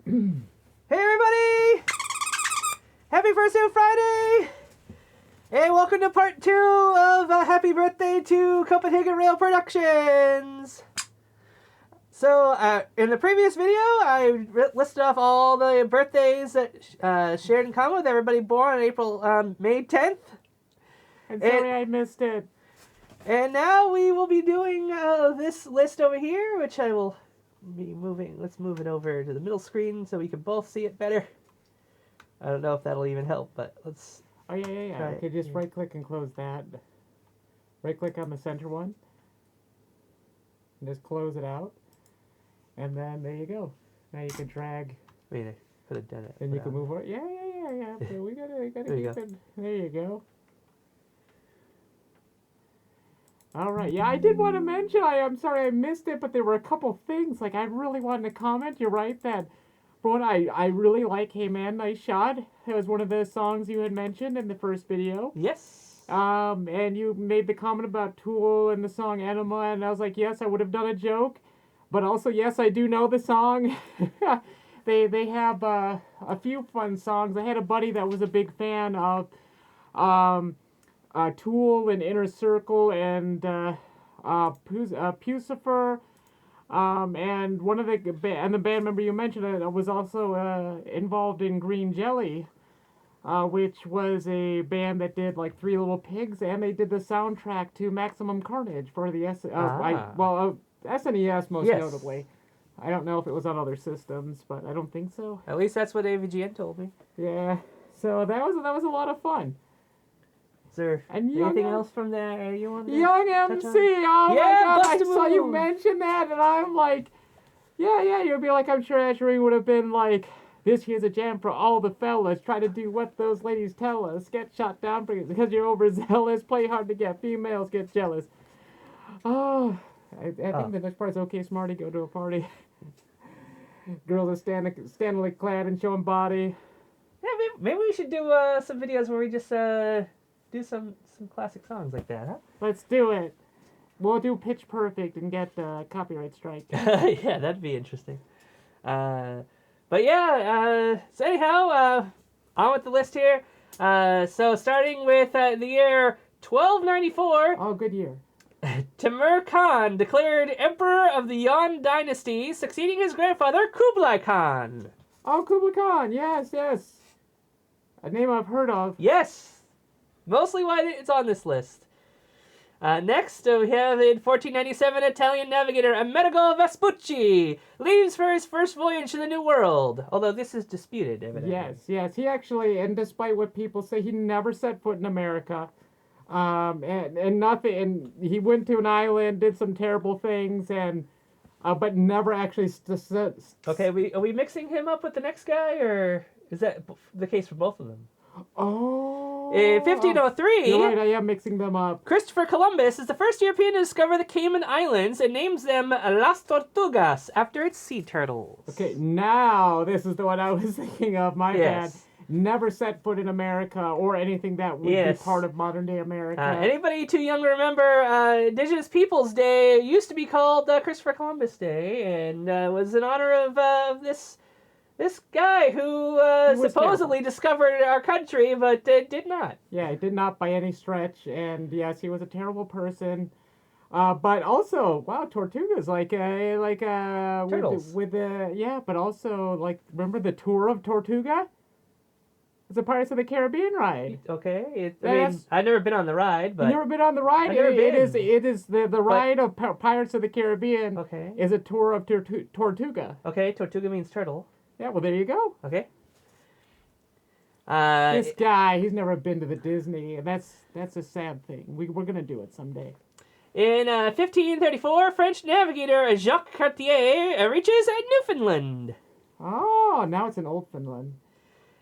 Hey everybody! Happy First Day Friday! And welcome to part 2 of Happy Birthday to Copenhagen Rail Productions! So, in the previous video, I listed off all the birthdays that shared in common with everybody born on May 10th. I'm sorry I missed it. And now we will be doing this list over here, which I will be moving. Let's move it over to the middle screen so we can both see it better. I don't know if that'll even help, but let's... Oh, yeah. Okay, just right-click and close that. Right-click on the center one. And just close it out. And then there you go. Now you can drag. Wait, I could have done it. And you can move it. Yeah. Okay, we gotta keep it. There you go. All right. Yeah, I did want to mention. I'm sorry I missed it, but there were a couple things. Like, I really wanted to comment. You're right that, for one, I really like "Hey Man, Nice Shot." It was one of the songs you had mentioned in the first video. Yes. And you made the comment about Tool and the song "Enema," and I was like, yes, I would have done a joke, but also yes, I do know the song. They have a few fun songs. I had a buddy that was a big fan of Tool and Inner Circle and Pucifer. And one of the band member you mentioned was also involved in Green Jelly, which was a band that did like Three Little Pigs, and they did the soundtrack to Maximum Carnage for the SNES most notably. I don't know if it was on other systems, but I don't think so. At least that's what AVGN told me. Yeah, so that was a lot of fun. Is there anything else from there you want to Young MC, oh yeah, my god, I saw you mention that, and I'm like, yeah, you'd be like, I'm sure Azurean would have been like, this here's a jam for all the fellas, try to do what those ladies tell us, get shot down because you're overzealous, play hard to get, females get jealous. Oh, I think the next part is okay, Smarty, go to a party. Girls are scantily clad and showing body. Yeah, maybe we should do some videos where we just do some classic songs like that, huh? Let's do it. We'll do Pitch Perfect and get the copyright strike. Yeah, that'd be interesting. But yeah, so anyhow, on with the list here. So starting with the year 1294. Oh, good year. Timur Khan declared Emperor of the Yuan dynasty, succeeding his grandfather Kublai Khan. Oh, Kublai Khan, yes. A name I've heard of. Yes. Mostly why it's on this list. Next, we have in 1497, Italian navigator Amerigo Vespucci leaves for his first voyage to the New World. Although this is disputed, evidently. Yes. He actually, and despite what people say, he never set foot in America. And nothing. And he went to an island, did some terrible things, and but never actually. Okay, are we mixing him up with the next guy, or is that the case for both of them? Oh. In 1503, you're right, I am mixing them up. Christopher Columbus is the first European to discover the Cayman Islands and names them Las Tortugas after its sea turtles. Okay, now this is the one I was thinking of. My bad. Never set foot in America or anything that would be part of modern day America. Anybody too young to remember, Indigenous Peoples Day used to be called Christopher Columbus Day, and was in honor of this guy who supposedly discovered our country, but did not. Yeah, did not by any stretch, and yes, he was a terrible person. But also, wow, Tortugas, like turtles. But also, like, remember the tour of Tortuga? It's a Pirates of the Caribbean ride. Okay, I've never been on the ride, but... You've never been on the ride? It is the ride of Pirates of the Caribbean. Okay. Is a tour of Tortuga. Okay, Tortuga means turtle. Yeah, well, there you go. Okay. This guy, he's never been to the Disney, and that's a sad thing. We're going to do it someday. In 1534, French navigator Jacques Cartier reaches Newfoundland. Oh, now it's in Old Finland.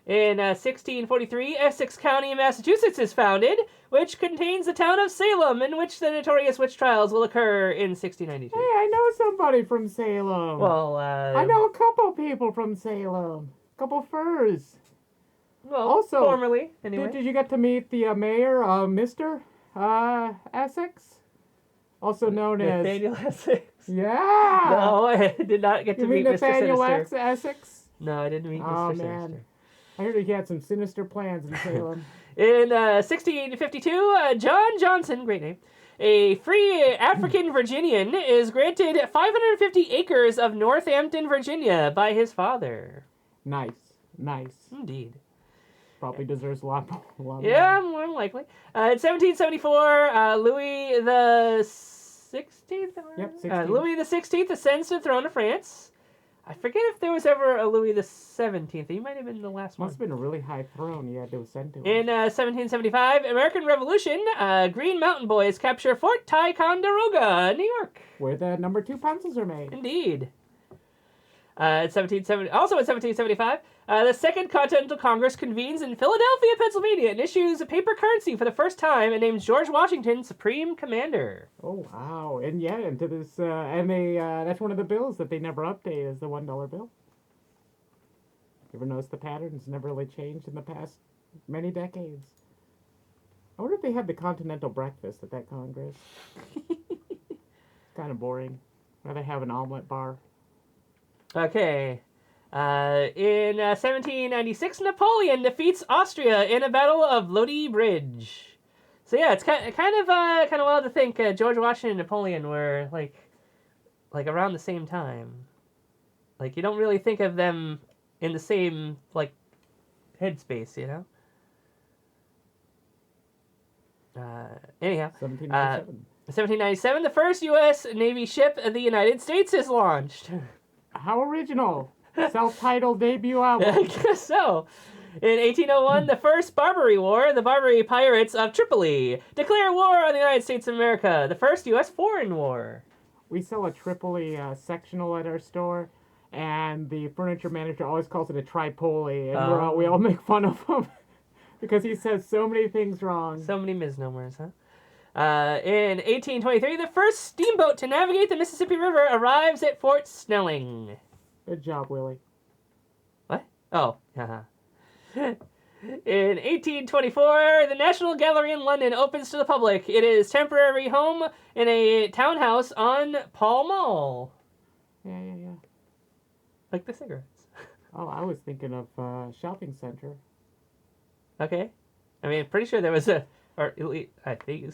In 1643, Essex County, Massachusetts is founded, which contains the town of Salem, in which the notorious witch trials will occur in 1692. Hey, I know somebody from Salem. Well, I know a couple people from Salem. A couple furs. Well, also, formerly, anyway. Did you get to meet the mayor, Mr. Essex? Also known as... Nathaniel Essex? Yeah! No, I did not get to meet Mr. Nathaniel Sinister. Essex? No, I didn't meet Oh, Mr. man. Sinister. I heard he had some sinister plans in Salem. In 1652, John Johnson, great name, a free African Virginian, is granted 550 acres of Northampton, Virginia by his father. Nice. Indeed. Probably deserves a lot more. Yeah, more than likely. In 1774, Louis the 16th? Yep, 16th. Louis the 16th ascends to the throne of France. I forget if there was ever a Louis the 17th. He might have been the last one. Must have been a really high throne he had to ascend to. In 1775, American Revolution, Green Mountain Boys capture Fort Ticonderoga, New York. Where the number 2 pencils are made. Indeed. In 1775, the Second Continental Congress convenes in Philadelphia, Pennsylvania, and issues a paper currency for the first time and names George Washington Supreme Commander. Oh, wow. And yeah, and to this, and they, that's one of the bills that they never update is the $1 bill. You ever notice the pattern's never really changed in the past many decades? I wonder if they have the continental breakfast at that Congress. Kind of boring. Or they have an omelet bar. Okay. In 1796, Napoleon defeats Austria in a battle of Lodi Bridge. So yeah, it's kind of wild to think George Washington and Napoleon were like around the same time. Like you don't really think of them in the same like headspace, you know. Anyhow, 1797, the first U.S. Navy ship of the United States is launched. How original! Self-titled debut album. I guess so. In 1801, the First Barbary War, the Barbary Pirates of Tripoli declare war on the United States of America, the first U.S. foreign war. We sell a Tripoli sectional at our store, and the furniture manager always calls it a Tripoli, and we all make fun of him because he says so many things wrong. So many misnomers, huh? In 1823, the first steamboat to navigate the Mississippi River arrives at Fort Snelling. Good job, Willie. What? Oh, haha. In 1824, the National Gallery in London opens to the public. It is temporary home in a townhouse on Pall Mall. Yeah. Like the cigarettes. Oh, I was thinking of shopping center. Okay. I mean, pretty sure there was a... Or I think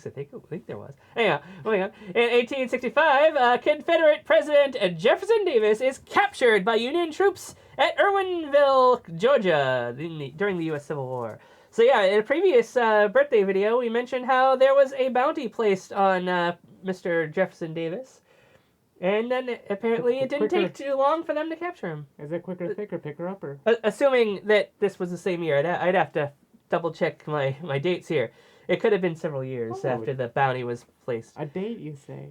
there was. Anyhow, moving on. In 1865, Confederate President Jefferson Davis is captured by Union troops at Irwinville, Georgia, during the U.S. Civil War. So yeah, in a previous birthday video, we mentioned how there was a bounty placed on Mr. Jefferson Davis. And then apparently it didn't take too long for them to capture him. Is it quicker, thicker, picker, upper? Assuming that this was the same year, I'd have to double check my dates here. It could have been several years after the bounty was placed. A date, you say?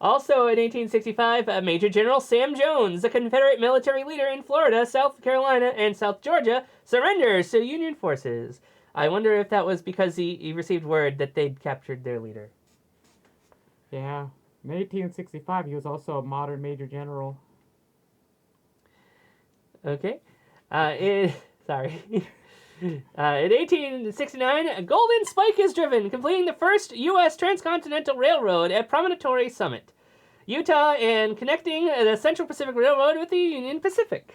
Also in 1865, Major General Sam Jones, the Confederate military leader in Florida, South Carolina, and South Georgia, surrenders to Union forces. I wonder if that was because he received word that they'd captured their leader. Yeah. In 1865, he was also a modern Major General. Okay. Sorry. In 1869, a Golden Spike is driven, completing the first U.S. transcontinental railroad at Promontory Summit, Utah, and connecting the Central Pacific Railroad with the Union Pacific.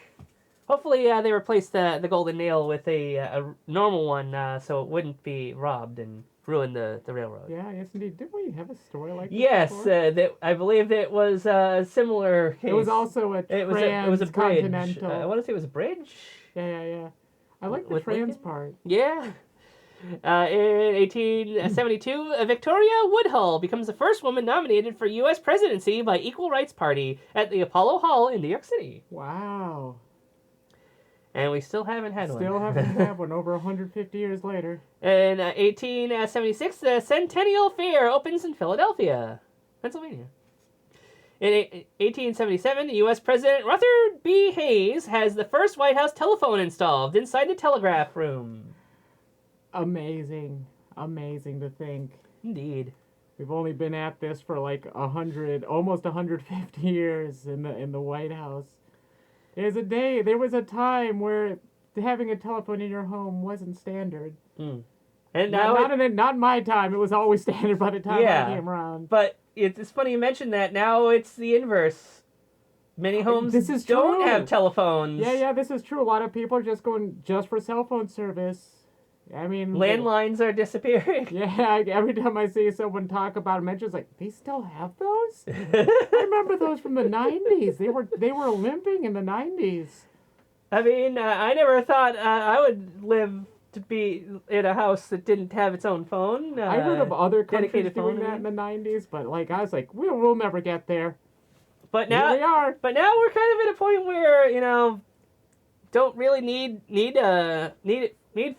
Hopefully, they replaced the Golden Nail with a normal one so it wouldn't be robbed and ruin the railroad. Yeah, yes, indeed. Didn't we have a story like this? Yes, I believe it was a similar case. It was also a it was a bridge. transcontinental. I want to say it was a bridge. Yeah. I like the trans Lincoln? part. Yeah. In 1872, Victoria Woodhull becomes the first woman nominated for U.S. presidency by Equal Rights Party at the Apollo Hall in New York City. Wow. And we still haven't had one. Still haven't had one over 150 years later. In 1876, the Centennial Fair opens in Philadelphia, Pennsylvania. In 1877, U.S. President Rutherford B. Hayes has the first White House telephone installed inside the telegraph room. Amazing to think. Indeed. We've only been at this for like almost 150 years in the White House. There was a time where having a telephone in your home wasn't standard. Mm. And now not in my time. It was always standard by the time I came around. But it's funny you mentioned that. Now it's the inverse. many homes This is don't true. have telephones. Yeah, this is true. A lot of people are just going just for cell phone service. I mean... Landlines are disappearing. Yeah, every time I see someone talk about them, it's just like, they still have those? I remember those from the 90s. They were limping in the 90s. I mean, I never thought I would live to be in a house that didn't have its own phone. I heard of other countries dedicated doing phone, that in the 90s, but like I was like, we'll never get there. But Here now we are. But now we're kind of at a point where don't really need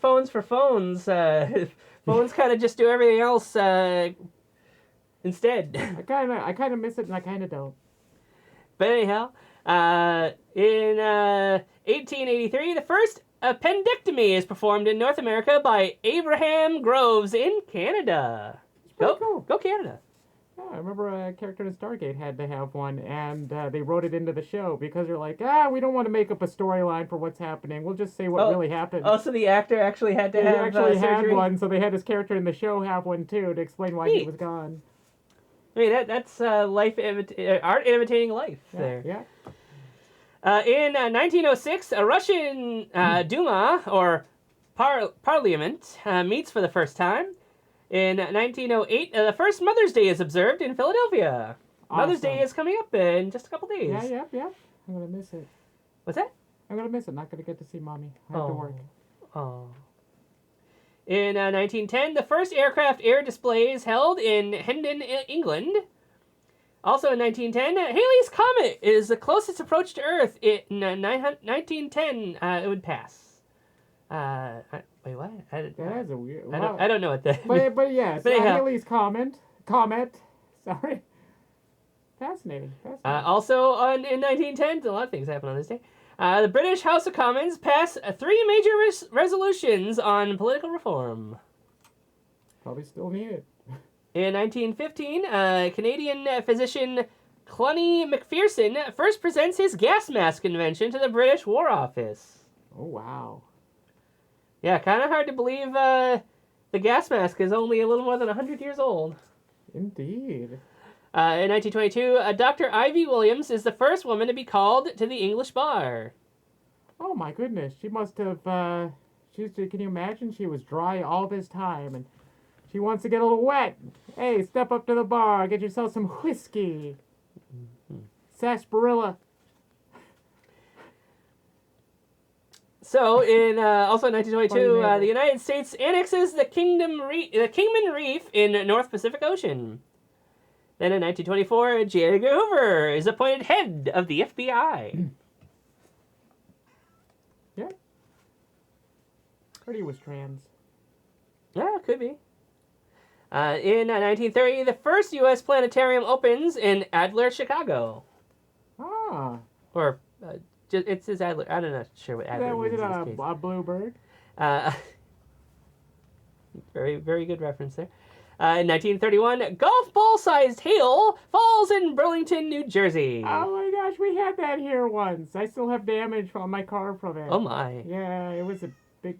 phones for phones. Phones kind of just do everything else instead. I kind of miss it, and I kind of don't. But anyhow, in 1883, the first appendectomy is performed in North America by Abraham Groves in Canada. Cool. Go Canada. Yeah, I remember a character in Stargate had to have one, and they wrote it into the show because they're like, we don't want to make up a storyline for what's happening. We'll just say what really happened. Oh, so the actor actually had to He have actually had surgery? one, so they had his character in the show have one too to explain why he was gone. I mean, that's art imitating life there. Yeah. In 1906, a Russian Duma, or Parliament, meets for the first time. In 1908, the first Mother's Day is observed in Philadelphia. Awesome. Mother's Day is coming up in just a couple days. Yeah. I'm going to miss it. What's that? I'm going to miss it. Not going to get to see Mommy. I have to work. Oh. In 1910, the first aircraft air display is held in Hendon, England. Also in 1910, Halley's Comet is the closest approach to Earth. In 1910, it would pass. Wait, what? That's a weird... I don't know what that... But yes, Halley's Comet. Sorry. Fascinating. Also in 1910, a lot of things happen on this day. The British House of Commons passed 3 major resolutions on political reform. Probably still need it. In 1915, Canadian physician Cluny McPherson first presents his gas mask invention to the British War Office. Oh, wow. Yeah, kind of hard to believe the gas mask is only a little more than 100 years old. Indeed. In 1922, Dr. Ivy Williams is the first woman to be called to the English bar. Oh, my goodness. She must have... can you imagine? She was dry all this time, and she wants to get a little wet. Hey, step up to the bar. Get yourself some whiskey. Sarsaparilla. So, also in 1922, the United States annexes the Kingman Reef in North Pacific Ocean. Then in 1924, J. Edgar Hoover is appointed head of the FBI. Yeah. Heard he was trans. Yeah, could be. In 1930, the first U.S. planetarium opens in Adler, Chicago. Ah. Or, it says Adler. I'm not sure what Adler means in this case. A bluebird? Very, very good reference there. In 1931, golf ball-sized hail falls in Burlington, New Jersey. Oh my gosh, we had that here once. I still have damage on my car from it. Oh my. Yeah, it was a big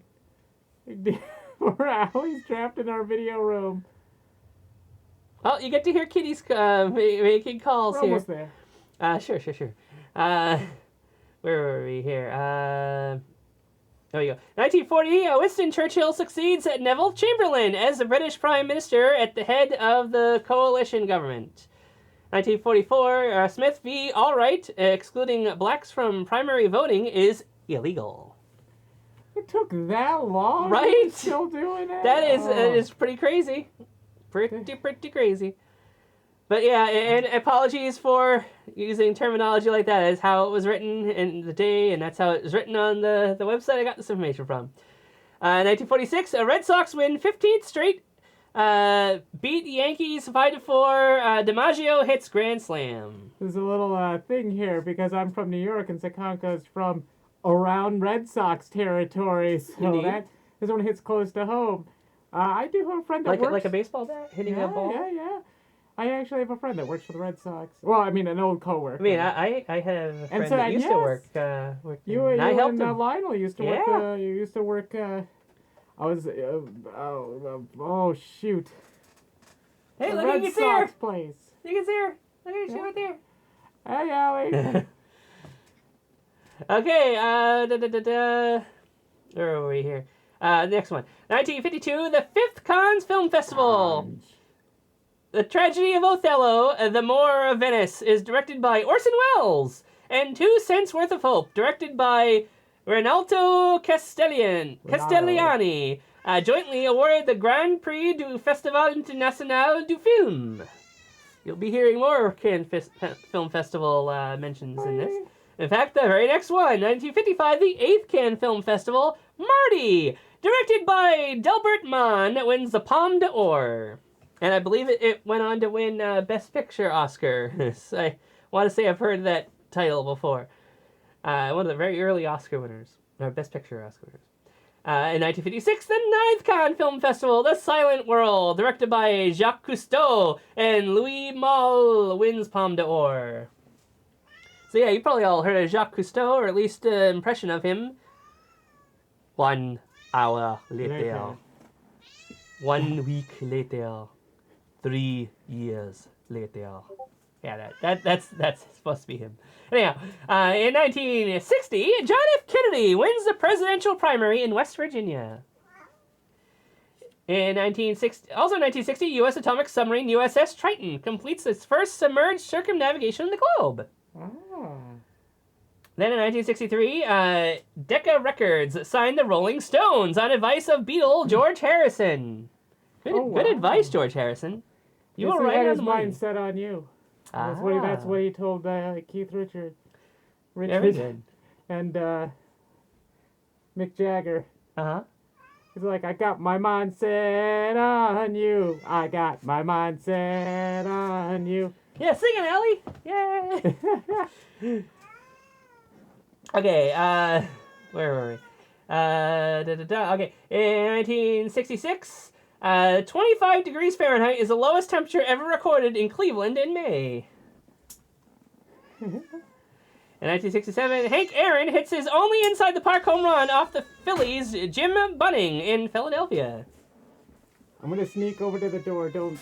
deal. Poor Allie's trapped in our video room. Well, you get to hear kitties making calls We're here. almost there. Sure. Where were we here? There we go. 1940, Winston Churchill succeeds Neville Chamberlain as the British Prime Minister at the head of the coalition government. 1944, Smith v. Allwright, excluding blacks from primary voting is illegal. It took that long? Right? You're still doing it? That is pretty crazy. Pretty crazy. But yeah, and apologies for using terminology like that. That is how it was written in the day, and that's how it was written on the website I got this information from. 1946, Red Sox win 15th straight, beat the Yankees 5-4, DiMaggio hits Grand Slam. There's a little thing here, because I'm from New York, and Sakanka's from around Red Sox territory, so Indeed. this one hits close to home. I do have a friend that works... Like a baseball bat hitting a ball? Yeah. I actually have a friend that works for the Red Sox. Well, I mean, an old coworker. I mean, I have a friend that used to work. You and I helped him. Lionel used to work. You used to work. I was. Oh shoot. Hey, the look, Red you can see Sox her. place. You can see her. Look at her, she's right there. Hey, Allie. Okay, where are we here? Next one. 1952, the 5th Cannes Film Festival. The Tragedy of Othello, The Moor of Venice, is directed by Orson Welles. And 2 Cents Worth of Hope, directed by Renato Castellani, jointly awarded the Grand Prix du Festival International du Film. You'll be hearing more Cannes Film Festival mentions in this. In fact, the very next one, 1955, the 8th Cannes Film Festival, Marty, directed by Delbert Mann, wins the Palme d'Or. And I believe it went on to win Best Picture Oscar. I want to say I've heard that title before. One of the very early Oscar winners, or Best Picture Oscar winners. In 1956, the 9th Cannes Film Festival, The Silent World, directed by Jacques Cousteau, and Louis Malle wins Palme d'Or. So yeah, you probably all heard of Jacques Cousteau, or at least an impression of him. 1 hour later. 1 week later. 3 years later. Yeah, that's supposed to be him. Anyhow, in 1960, John F. Kennedy wins the presidential primary in West Virginia. In 1960, U.S. atomic submarine USS Triton completes its first submerged circumnavigation of the globe. Oh. Then in 1963, Decca Records signed the Rolling Stones on advice of Beatle George Harrison. Good advice, George Harrison. You were right on the money. His mind set on you. That's what he told Keith Richards. Very good. And Mick Jagger. Uh-huh. He's like, I got my mind set on you. I got my mind set on you. Yeah, sing it, Ellie. Yay. Okay, where were we? Okay, in 1966, 25 degrees Fahrenheit is the lowest temperature ever recorded in Cleveland in May. In 1967, Hank Aaron hits his only inside the park home run off the Phillies' Jim Bunning in Philadelphia. I'm gonna sneak over to the door. Don't.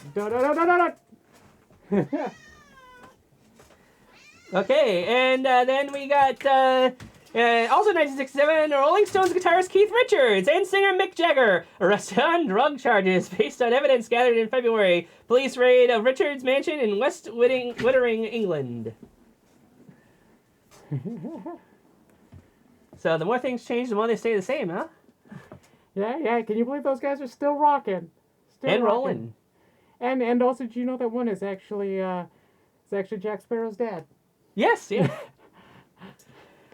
Okay, and then we got also 1967, Rolling Stones guitarist Keith Richards and singer Mick Jagger arrested on drug charges based on evidence gathered in February. Police raid of Richards' mansion in West Wittering, England. So the more things change, the more they stay the same, huh? Yeah. Can you believe those guys are still rocking? And rolling. And also, do you know that one is actually Jack Sparrow's dad? Yes, yeah.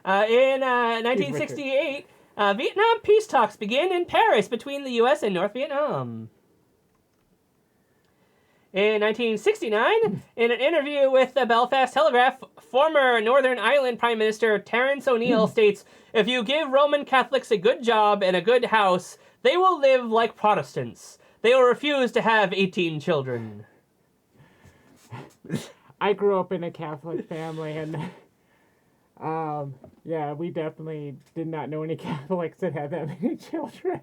In 1968, Vietnam peace talks begin in Paris between the U.S. and North Vietnam. In 1969, in an interview with the Belfast Telegraph, former Northern Ireland Prime Minister Terence O'Neill states, "If you give Roman Catholics a good job and a good house, they will live like Protestants. They will refuse to have 18 children." I grew up in a Catholic family, and we definitely did not know any Catholics that had that many children.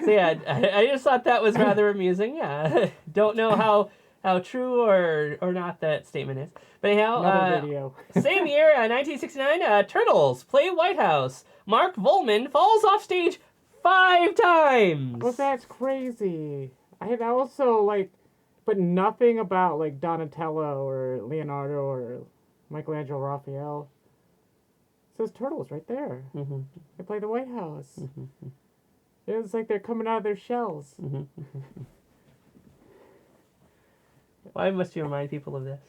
So yeah, I just thought that was rather amusing. Yeah, don't know how true or not that statement is. But anyhow, video. Same year, 1969, Turtles play White House. Mark Volman falls off stage 5 times. Well, that's crazy. I had also but nothing about Donatello or Leonardo or Michelangelo Raphael. It says Turtles right there. Mm-hmm. They play the White House. Mm-hmm. It's like they're coming out of their shells. Mm-hmm. Why must you remind people of this?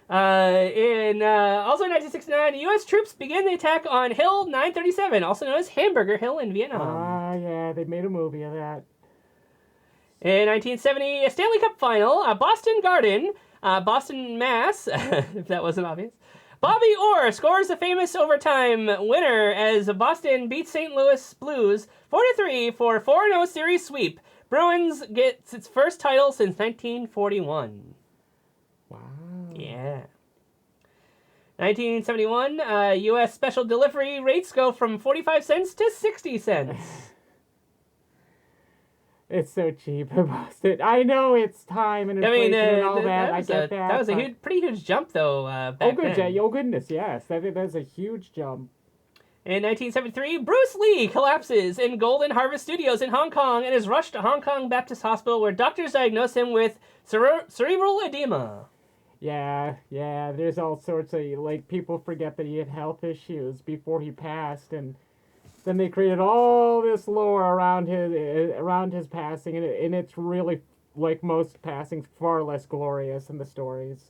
Also in 1969, U.S. troops begin the attack on Hill 937, also known as Hamburger Hill in Vietnam. Yeah, they made a movie of that. In 1970, a Stanley Cup final, Boston Garden, Boston, Mass, if that wasn't obvious. Bobby Orr scores the famous overtime winner as Boston beats St. Louis Blues 4-3 for a 4-0 series sweep. Bruins gets its first title since 1941. Wow. Yeah. 1971, U.S. special delivery rates go from 45 cents to 60 cents. It's so cheap. I know it's time and I inflation mean, and all that. I was get a, that. that was a but- huge, pretty huge jump, though, back then. Oh, goodness, yes. That's a huge jump. In 1973, Bruce Lee collapses in Golden Harvest Studios in Hong Kong and is rushed to Hong Kong Baptist Hospital, where doctors diagnose him with cerebral edema. Yeah, there's all sorts of, like, people forget that he had health issues before he passed, and then they created all this lore around his passing, and it's really, like most passings, far less glorious than the stories.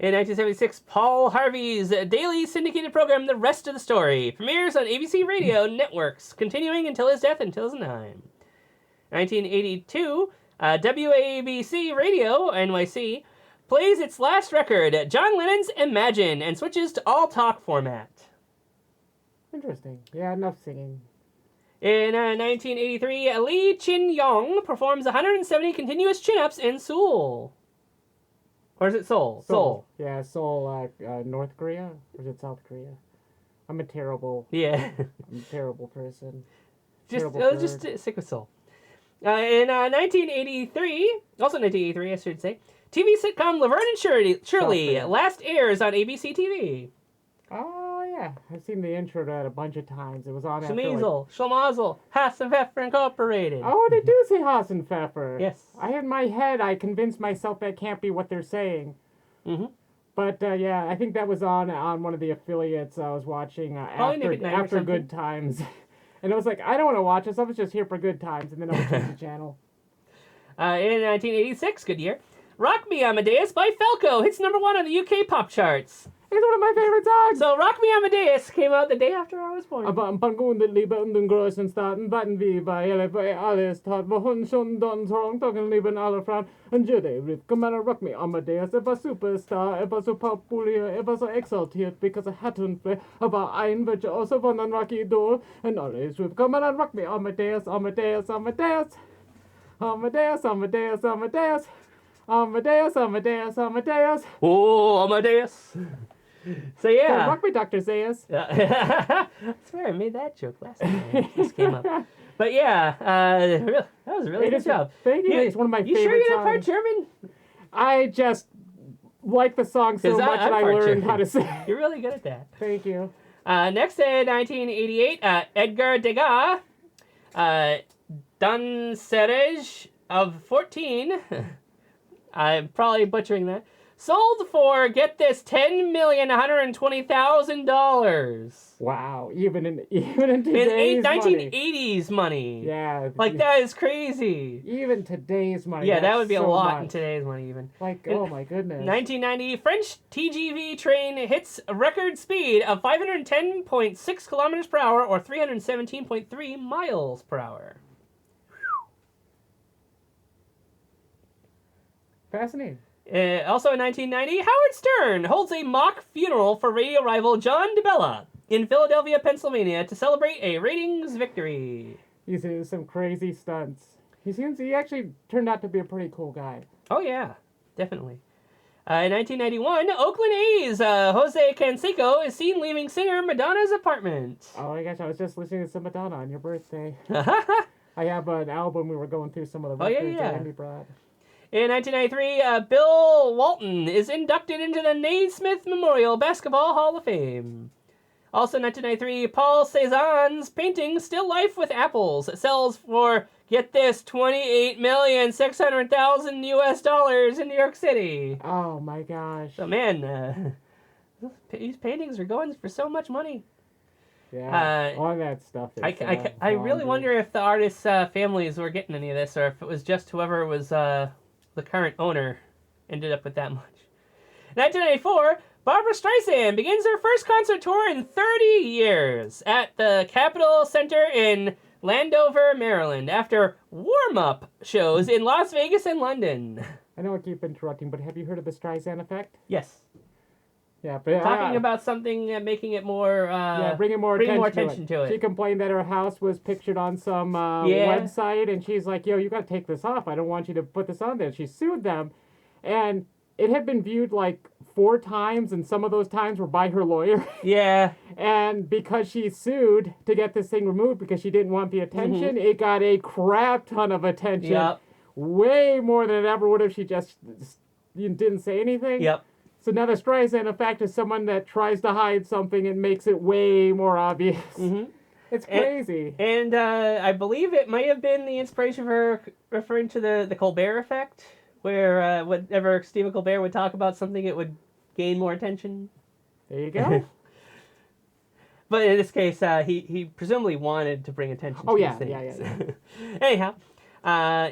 In 1976, Paul Harvey's daily syndicated program, The Rest of the Story, premieres on ABC Radio Networks, continuing until his death in 2009. 1982, WABC Radio, NYC, plays its last record, John Lennon's Imagine, and switches to all-talk format. Interesting. Yeah, enough singing. In 1983, Lee Chin-yong performs 170 continuous chin-ups in Seoul. Or is it Seoul? Seoul. Yeah, Seoul, North Korea? Or is it South Korea? I'm a terrible person. Just stick with Seoul. In 1983, also 1983, I should say, TV sitcom Laverne and Shirley last airs on ABC TV. Oh, yeah. I've seen the intro to that a bunch of times. It was on after, Schmeazel, Schlemazel, Hassenpfeffer Incorporated. Oh, they do say Hassenpfeffer. Yes. In my head, I convinced myself that can't be what they're saying. Mm-hmm. But, yeah, I think that was on one of the affiliates I was watching after Good Times. And I was like, I don't want to watch this. I was just here for Good Times. And then I would change the channel. In 1986, good year, Rock Me Amadeus by Falco hits #1 on the UK pop charts. It's one of my favorite songs. So Rock Me Amadeus came out the day after I was born. Aber am Pangun Liebe und den großen Staaten warten wir bei alles tat, wohin schon dann Sorgen lieben alle Frauen. Und Judy rief, come on, Rock Me Amadeus. Er war Superstar, er war so populär, er war so exaltiert, because er hatte einen Flair. Er war ein Virtuoso von einem Rocky Idol. Und alles rief, come on, Rock Me Amadeus, Amadeus, Amadeus. Amadeus, Amadeus, Amadeus. Amadeus, Amadeus, Amadeus. Oh, Amadeus. So yeah. Rock me, Dr. Zayas. I swear I made that joke last time. This came up. But yeah, that was a really good job. Thank you. It's one of my favorite songs. You sure you're not part German? I just like the song so much that I learned German. how to sing. You're really good at that. Thank you. Next in 1988, Edgar Degas, Danserej of 14, I'm probably butchering that, sold for, get this, $10,120,000. Wow, even in today's 1980s money. Yeah. Like, that is crazy. Even today's money. Yeah, that would be so a lot much. in today's money even. Like, oh my goodness. 1990, French TGV train hits a record speed of 510.6 kilometers per hour or 317.3 miles per hour. Fascinating. Also in 1990, Howard Stern holds a mock funeral for radio rival John DeBella in Philadelphia, Pennsylvania to celebrate a ratings victory. He's doing some crazy stunts. He actually turned out to be a pretty cool guy. Oh yeah, definitely. In 1991, Oakland A's Jose Canseco is seen leaving singer Madonna's apartment. Oh my gosh, I was just listening to some Madonna on your birthday. I have an album we were going through some of the records that Andy brought. In 1993, Bill Walton is inducted into the Naismith Memorial Basketball Hall of Fame. Also in 1993, Paul Cézanne's painting Still Life with Apples sells for, get this, $28,600,000 US in New York City. Oh my gosh. So man, these paintings are going for so much money. Yeah, all that stuff. I really wonder if the artists' families were getting any of this, or if it was just whoever was the current owner ended up with that much. 1994, Barbra Streisand begins her first concert tour in 30 years at the Capitol Center in Landover, Maryland, after warm-up shows in Las Vegas and London. I know I keep interrupting, but have you heard of the Streisand effect? Yes. Yeah, but talking about something making it more bringing more attention to it. She complained that her house was pictured on some website, and she's like, "Yo, you got to take this off. I don't want you to put this on there." She sued them, and it had been viewed like 4 times, and some of those times were by her lawyer. Yeah. And because she sued to get this thing removed because she didn't want the attention, it got a crap ton of attention. Yep. Way more than it ever would if she just didn't say anything. Yep. So now the Streisand effect is someone that tries to hide something and makes it way more obvious. It's crazy. And I believe it might have been the inspiration for her referring to the Colbert effect, where whenever Stephen Colbert would talk about something, it would gain more attention. There you go. But in this case, he presumably wanted to bring attention to these things. Yeah. Anyhow,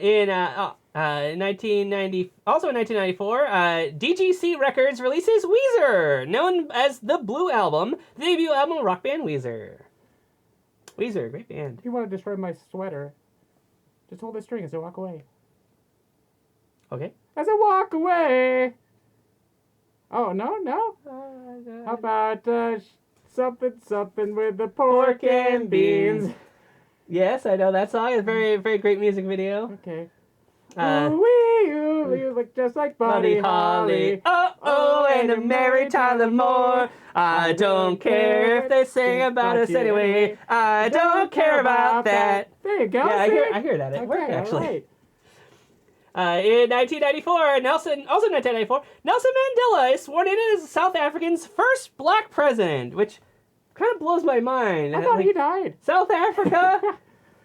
in 1990, also in 1994, DGC Records releases Weezer, known as the Blue Album, the debut album of rock band Weezer. Weezer, great band. If you want to destroy my sweater, just hold the string as I walk away. Okay. As I walk away. Oh, no? How about something with the pork and beans? Yes, I know that song. It's a very, very great music video. Okay. You look just like Buddy Holly. Oh, and a Mary Tyler Moore. I don't care if they sing about us anyway. I don't care about that. There you go. Yeah, I hear that. It worked, actually. Right. In 1994, Nelson Mandela is sworn in as South Africa's first black president, which kind of blows my mind. I thought he died. South Africa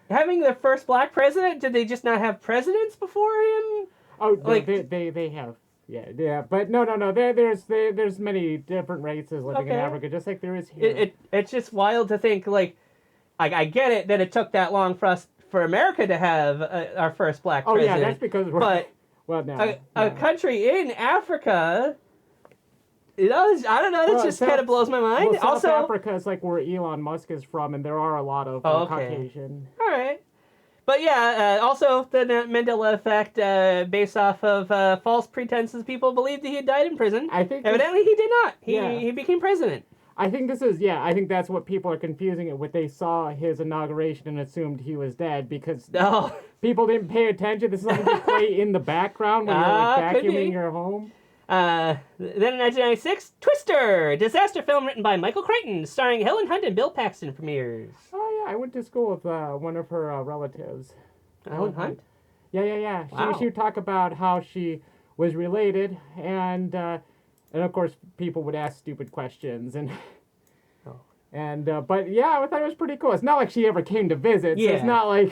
having their first black president? Did they just not have presidents before him? Oh, like they have. Yeah, but no. There's many different races living in Africa, just like there is here. It's just wild to think, like, I get it that it took that long for America to have our first black president. Oh yeah, that's because we're. Well, a country in Africa. I don't know. That just kind of blows my mind. Well, South Africa is like where Elon Musk is from, and there are a lot of Caucasian. All right. But yeah, also the Mandela effect, based off of false pretenses. People believed that he had died in prison. I think evidently he did not. He became president. I think I think that's what people are confusing it with. They saw his inauguration and assumed he was dead because people didn't pay attention. This is something to play in the background when you're like vacuuming your home. Then in 1996, Twister, disaster film written by Michael Crichton, starring Helen Hunt and Bill Paxton, premieres. Oh yeah, I went to school with one of her relatives. Helen Hunt? Yeah. Wow. She would talk about how she was related, and of course people would ask stupid questions but yeah, I thought it was pretty cool. It's not like she ever came to visit, so it's not like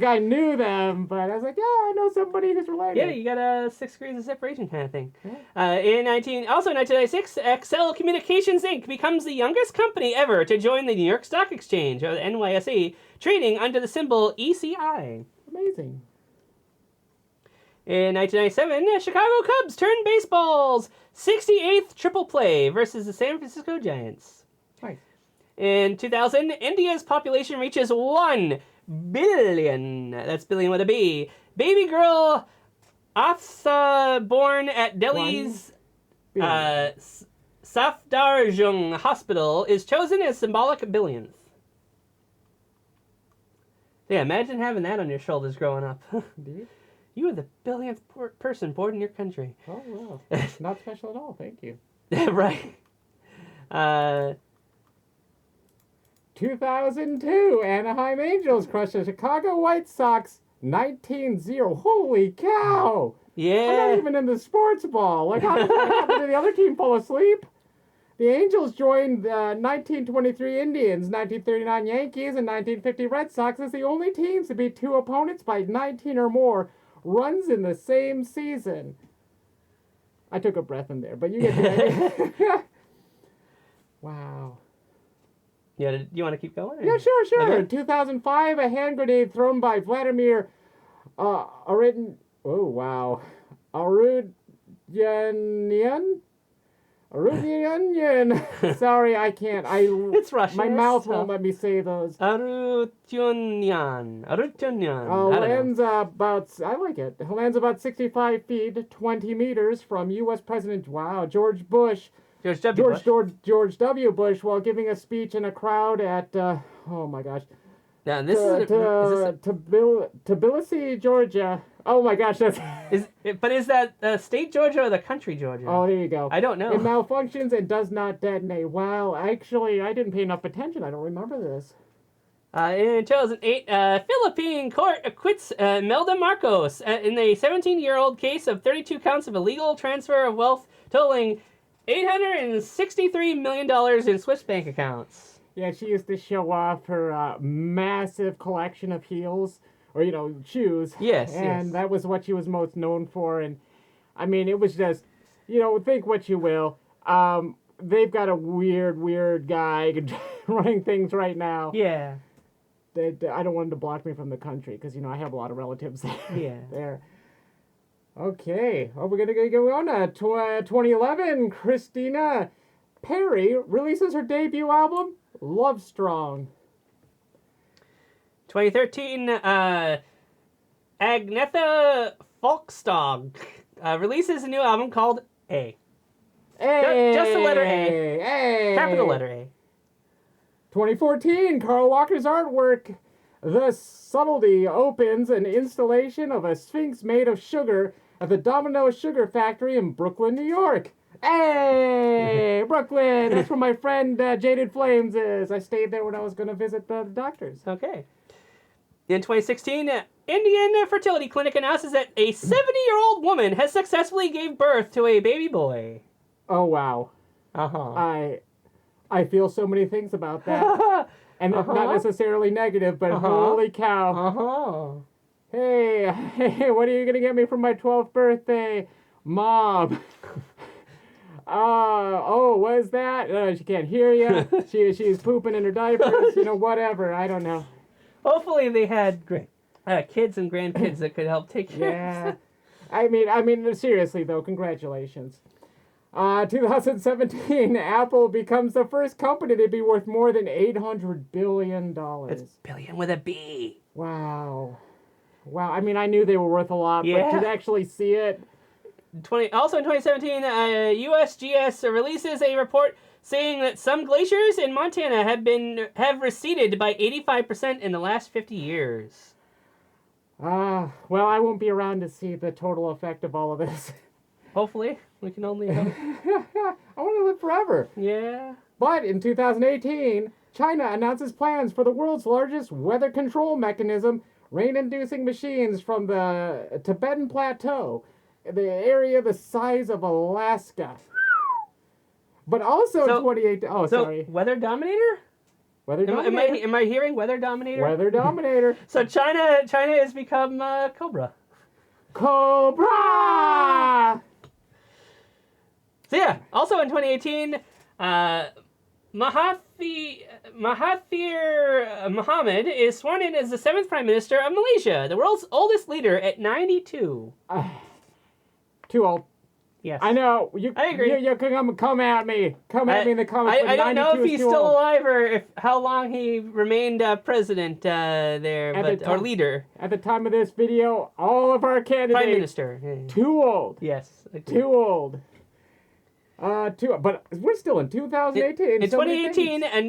I knew them, but I was like, yeah, I know somebody who's related. Yeah, you got a 6 degrees of separation kind of thing. Yeah. In 1996, Excel Communications Inc. becomes the youngest company ever to join the New York Stock Exchange, or the NYSE, trading under the symbol ECI. Amazing. In 1997, the Chicago Cubs turn baseball's 68th triple play versus the San Francisco Giants. Nice. In 2000, India's population reaches 1 billion. That's billion with a B. Baby girl Afsa, born at Delhi's Safdarjung Hospital, is chosen as symbolic billionth. Yeah, imagine having that on your shoulders growing up. Dude. You are the billionth person born in your country. Oh, wow. Not special at all, thank you. Right. 2002, Anaheim Angels crush the Chicago White Sox 19-0. Holy cow! Yeah. I'm not even in the sports ball. Like, how did that happen? Did the other team fall asleep? The Angels joined the 1923 Indians, 1939 Yankees, and 1950 Red Sox as the only teams to beat 2 opponents by 19 or more runs in the same season. I took a breath in there, but you get the idea. Wow. Yeah, do you want to keep going? Yeah, sure. Okay. In 2005, a hand grenade thrown by Vladimir Arudjanian. Sorry, I can't. It's Russian. My mouth won't let me say those. Arudjanian. Lands about. I like it. Lands about 65 feet, 20 meters from U.S. President George Bush. George W. Bush, while giving a speech in a crowd at, Now this is Tbilisi, Georgia. Oh my gosh, that's... is that the state Georgia or the country Georgia? Oh, there you go. I don't know. It malfunctions and does not detonate. Wow, actually, I didn't pay enough attention. I don't remember this. In 2008, Philippine court acquits Melda Marcos in a 17-year-old case of 32 counts of illegal transfer of wealth totaling $863 million in Swiss bank accounts. Yeah, she used to show off her massive collection of heels, or, shoes. Yes, and that was what she was most known for. And, I mean, it was just, think what you will. They've got a weird guy running things right now. Yeah. I don't want him to block me from the country because, I have a lot of relatives there. Yeah. there. Okay. Oh, we're going to go on. 2011, Christina Perry releases her debut album, Love Strong. 2013, Agnetha Folkstog releases a new album called A. Just the letter A. A. Capital letter A. 2014, Carl Walker's artwork, The Subtlety, opens an installation of a sphinx made of sugar at the Domino Sugar Factory in Brooklyn, New York. Hey, Brooklyn! That's where my friend Jaded Flames is. I stayed there when I was going to visit the doctors. Okay. In 2016, Indian fertility clinic announces that a 70-year-old woman has successfully gave birth to a baby boy. Oh, wow. Uh-huh. I feel so many things about that. And not necessarily negative, but holy cow. Hey, what are you going to get me for my 12th birthday? Mom. What is that? She can't hear you. She's pooping in her diapers. Whatever. I don't know. Hopefully they had great kids and grandkids that could help take care of them. I mean, seriously, though, congratulations. 2017, Apple becomes the first company to be worth more than $800 billion. It's billion with a B. Wow. I mean, I knew they were worth a lot, but to actually see it... Also in 2017, USGS releases a report saying that some glaciers in Montana have receded by 85% in the last 50 years. Well, I won't be around to see the total effect of all of this. Hopefully. We can only hope. I want to live forever. Yeah. But in 2018, China announces plans for the world's largest weather control mechanism, rain-inducing machines from the Tibetan Plateau, the area the size of Alaska. But also in 2018... Oh, sorry. Weather Dominator? Weather Dominator. Am I hearing Weather Dominator? Weather Dominator. So China has become Cobra. Cobra! So yeah, also in 2018, Mahathir Mohamad is sworn in as the 7th Prime Minister of Malaysia, the world's oldest leader at 92. Too old. Yes. I know. I agree. You can come at me. Come at me in the comments. I don't know if he's still alive or how long he remained president or leader. At the time of this video, all of our candidates... Prime Minister. Too old. Yes. Too old. But we're still in 2018. In 2018, a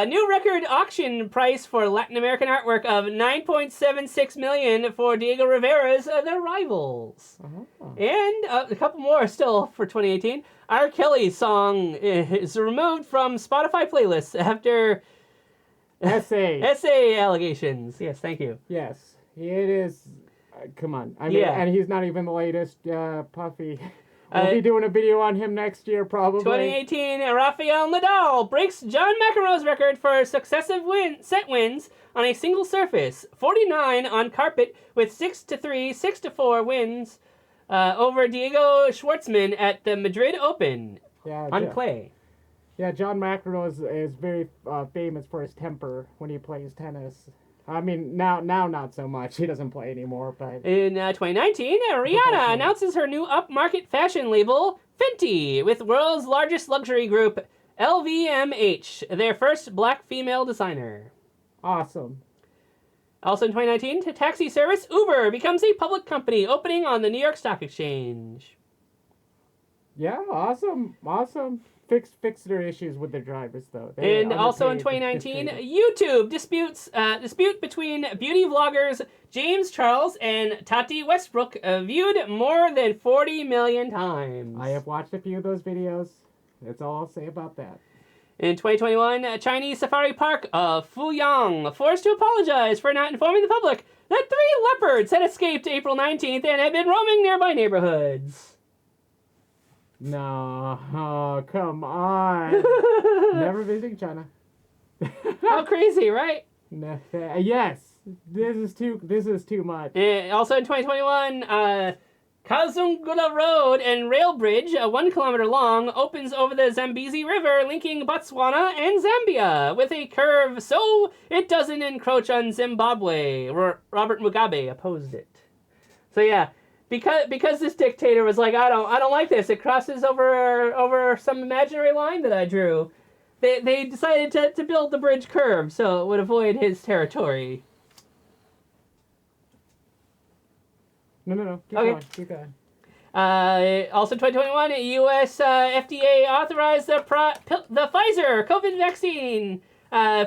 new record auction price for Latin American artwork of $9.76 million for Diego Rivera's The Rivals. Uh-huh. And a couple more still for 2018. R. Kelly's song is removed from Spotify playlists after essay allegations. Yes, thank you. Yes, it is. Come on. I mean, and he's not even the latest Puffy. We'll be doing a video on him next year, probably. 2018, Rafael Nadal breaks John McEnroe's record for successive set wins on a single surface. 49 on carpet with 6-3, 6-4 wins over Diego Schwartzman at the Madrid Open on clay. Yeah, John McEnroe is very famous for his temper when he plays tennis. I mean, now not so much. He doesn't play anymore, but... In 2019, Rihanna announces her new upmarket fashion label, Fenty, with world's largest luxury group, LVMH, their first black female designer. Awesome. Also in 2019, taxi service Uber becomes a public company, opening on the New York Stock Exchange. Yeah, awesome. Fix their issues with their drivers, though. And also in 2019, YouTube dispute between beauty vloggers James Charles and Tati Westbrook viewed more than 40 million times. I have watched a few of those videos. That's all I'll say about that. In 2021, a Chinese safari park of Fuyang forced to apologize for not informing the public that 3 leopards had escaped April 19th and had been roaming nearby neighborhoods. No, oh, come on. Never visiting China. How crazy, right? Yes, this is too much. Also in 2021, Kazungula Road and Rail Bridge, 1 kilometer long, opens over the Zambezi River, linking Botswana and Zambia, with a curve so it doesn't encroach on Zimbabwe. Robert Mugabe opposed it. So yeah, because this dictator was like, I don't like this. It crosses over some imaginary line that I drew. They decided to build the bridge curve so it would avoid his territory. No. Keep going. Also, 2021, U.S. FDA authorized the Pfizer COVID vaccine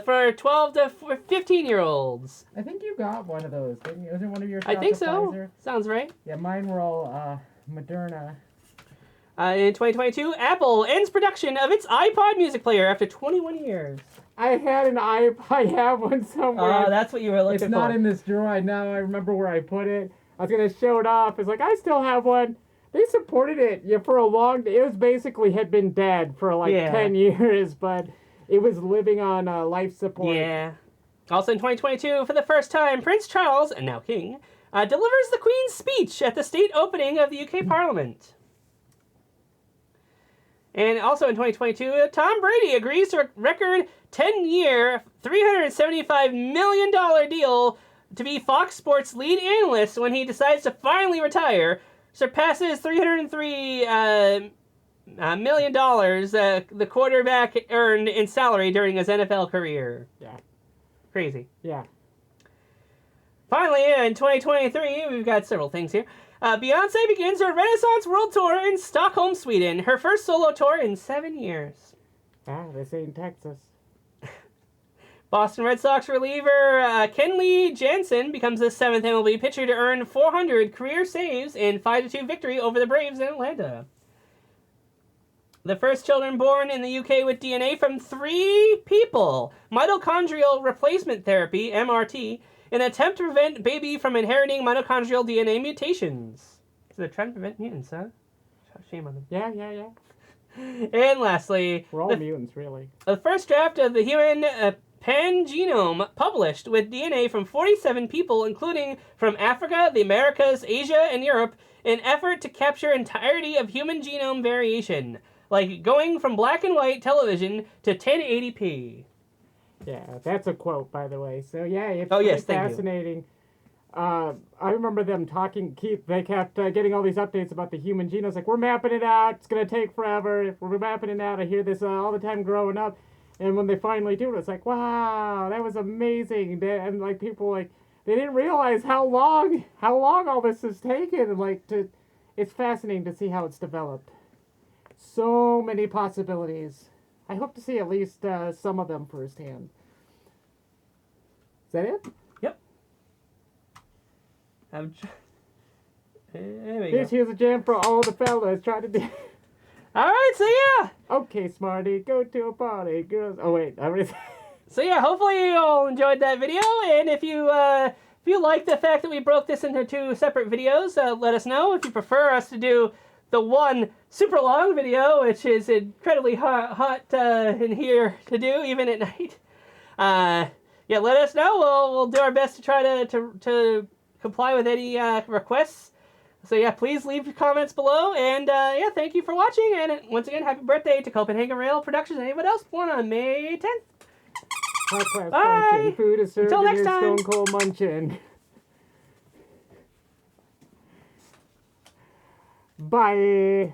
for 12 to 15-year-olds. I think you got one of those, didn't you? Was it one of your shots I think of so. Pfizer? Sounds right. Yeah, mine were all Moderna. In 2022, Apple ends production of its iPod music player after 21 years. I had an iPod. I have one somewhere. That's what you were looking for. It's not in this drawer. I remember where I put it. I was going to show it off. It's like, I still have one. They supported it for a long... It was basically had been dead for 10 years, but it was living on life support. Yeah. Also in 2022, for the first time, Prince Charles, and now King, delivers the Queen's speech at the state opening of the UK Parliament. And also in 2022, Tom Brady agrees to a record 10-year, $375 million deal to be Fox Sports lead analyst when he decides to finally retire, surpasses $303 million the quarterback earned in salary during his NFL career. Yeah. Crazy. Yeah. Finally, in 2023, we've got several things here. Beyonce begins her Renaissance World Tour in Stockholm, Sweden, her first solo tour in 7 years. This ain't Texas. Boston Red Sox reliever Kenley Jansen becomes the 7th MLB pitcher to earn 400 career saves in 5-2 victory over the Braves in Atlanta. The first children born in the UK with DNA from 3 people. Mitochondrial replacement therapy, MRT, in an attempt to prevent baby from inheriting mitochondrial DNA mutations. So they're trying to prevent mutants, huh? Shame on them. Yeah. And lastly... We're all mutants, really. The first draft of the human pangenome published with DNA from 47 people, including from Africa, the Americas, Asia, and Europe, in effort to capture entirety of human genome variation, like going from black and white television to 1080p. Yeah, that's a quote, by the way. So yeah, it's fascinating. I remember them talking. They kept getting all these updates about the human genome. It's like, we're mapping it out. It's gonna take forever. We're mapping it out. I hear this all the time growing up. And when they finally do it, it's like, wow, that was amazing. And people they didn't realize how long all this has taken. And it's fascinating to see how it's developed. So many possibilities. I hope to see at least some of them firsthand. Is that it? Yep. There we Here's a jam for all the fellas trying to do. All right, so yeah. Okay, Smarty, go to a party, girls. Oh wait, So yeah, hopefully you all enjoyed that video, and if you like the fact that we broke this into 2 separate videos, let us know. If you prefer us to do the one super long video, which is incredibly hot in here to do, even at night, yeah, let us know. We'll do our best to try to comply with any requests. So yeah, please leave your comments below, and yeah, thank you for watching, and once again, happy birthday to Copenhagen Rail Productions and anybody else born on May 10th. Hot class Bye! function. Food is served Until in next your time. stone cold munchin'. Bye.